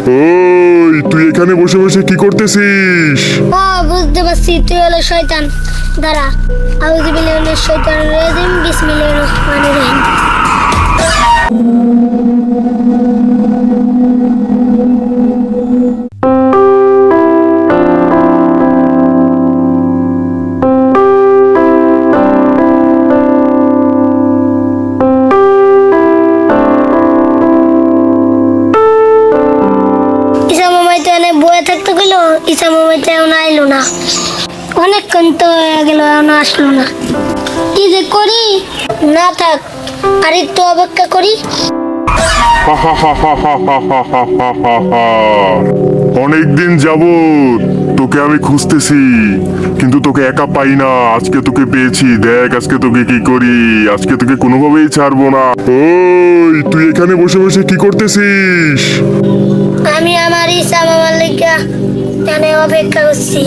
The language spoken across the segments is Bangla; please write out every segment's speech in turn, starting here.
ওই তুই এখানে বসে বসে কি করতেছিস? বুঝতে পারছি তুই হলো শয়তান। দাঁড়া, আউযু বিল্লাহি মিনাশ শাইতানির রাজিম, বিসমিল্লাহির রহমানির রহিম। বয়ে থাকতে গেল, ইসা মামাইতে এখন আইলো না। অনেকক্ষণ তো হয়ে গেল, এখন আসলো না। কি যে করি? না থাক, আর একটু অপেক্ষা করি। অনেকদিন যাবত তোকে আমি খুঁজতেছি, কিন্তু তোকে একা পাই না। আজকে তোকে পেয়েছি, দেখ আজকে তোকে কি করি। আজকে তোকে কোনোভাবেই ছাড়বো না। ওই তুই এখানে বসে বসে কি করতেছিস? আমি আমার ইসা মামার লেগা এখানে অপেক্ষা করছি।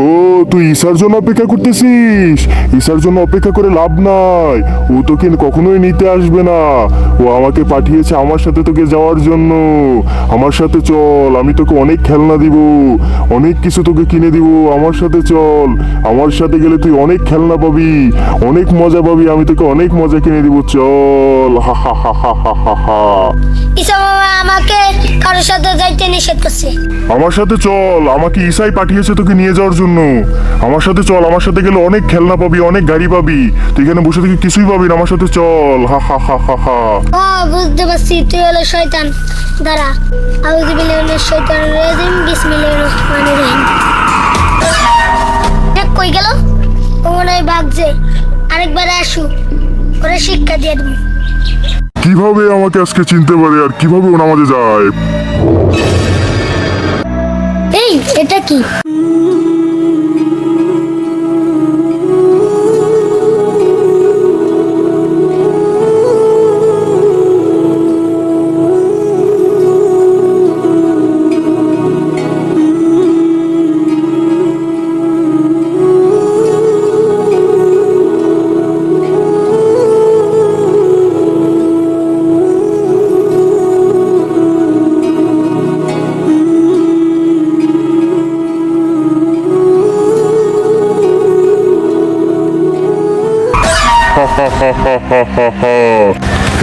ও তুই ঈশার জন্য অপেক্ষা করতেছিস? ঈশার জন্য অপেক্ষা করে লাভ নাই, ও তোকে কখনোই নিতে আসবে না। ও আমাকে পাঠিয়েছে আমার সাথে তোকে যাওয়ার জন্য। আমার সাথে চল, আমি তোকে অনেক খেলনা দিব, অনেক কিছু তোকে কিনে দিব। আমার সাথে চল, আমার সাথে গেলে তুই অনেক খেলনা পাবি, অনেক মজা পাবি। আমি তোকে অনেক মজা কিনে দিব, চল। হা হা হা হা হা হা হা। ইসা মামা আমাকে কারোর সাথে যাইতে নিষেধ করছে। আমার সাথে চল, আমাকে ঈশাই পাঠিয়েছে তোকে নিয়ে যাওয়ার জন্য। আমার সাথে চল, আমার সাথে গেলে অনেক খেলনা পাবি, অনেক গাড়ি পাবি। তুই এখানে বসে থেকে কিছুই পাবি না। আমার সাথে চল। হা হা হা হা হা। বুঝতে পারছি তুই হলো শয়তান। দাঁড়া, আউযু বিল্লাহি মিনাশ শাইতানির রাজিম, বিসমিল্লাহির রহমানির রহিম। দেখ কই গেল? ও মনে হয় ভাগছে। আরেকবার আসু, ওরে শিক্ষা দিয়ে দেবো। কিভাবে আমাকে আজকে চিনতে পারে, আর কিভাবে ও নামাজে যায়? এই এটা কি?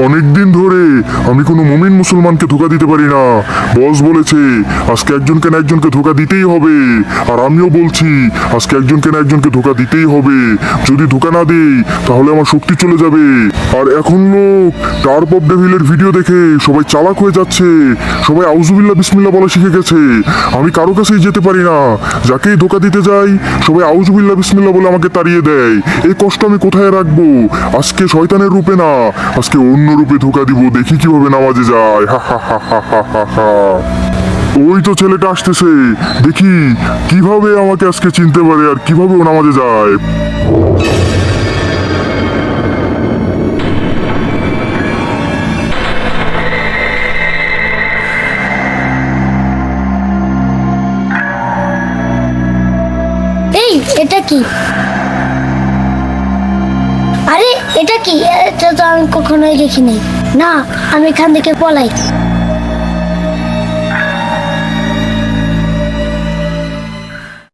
অনেকদিন ধরে আমি কোনো মুমিন মুসলমানকে ধোকা দিতে পারি না। বস বলেছে আজকে একজনকে না একজনকে ধোকা দিতেই হবে, আর আমিও বলছি আজকে একজনকে না একজনকে ধোকা দিতেই হবে। যদি ধোকা না দিই তাহলে আমার শক্তি চলে যাবে। আর এখন লোক টার্প অফ ডেভিলের ভিডিও দেখে সবাই চালাক হয়ে যাচ্ছে, সবাই আউযুবিল্লাহ বিসমিল্লাহ বলা শিখে গেছে। আমি কারো কাছেই যেতে পারি না, যাকেই ধোকা দিতে যাই সবাই আউযুবিল্লাহ বিসমিল্লাহ বলে আমাকে তাড়িয়ে দেয়। এই কষ্ট আমি কোথায় রাখবো? আজকে শয়তানের রূপে না, আজকে অন্য রূপে ধোকা দিব, দেখি কিভাবে নামাজে যায়। হা হা হা হা হা হা হা। ওই তো ছেলেটা আসতেছে, দেখি কিভাবে আমাকে আজকে চিনতে পারে, আর কিভাবে ও নামাজে যায়। এই এটা কি? আরে এটা কি? এটা তো আমি কখনোই দেখিনি। না, আমি এখান থেকে পলাই।